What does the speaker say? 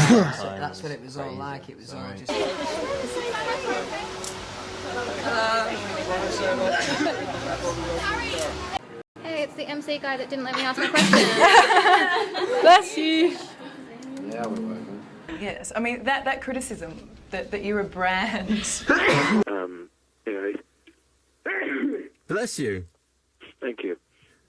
That's what it was all like. It was all just. Hey, it's the MC guy that didn't let me ask my question. Bless you. Yeah, we're working. Yes, I mean, that criticism that you're a brand. You know, Bless you.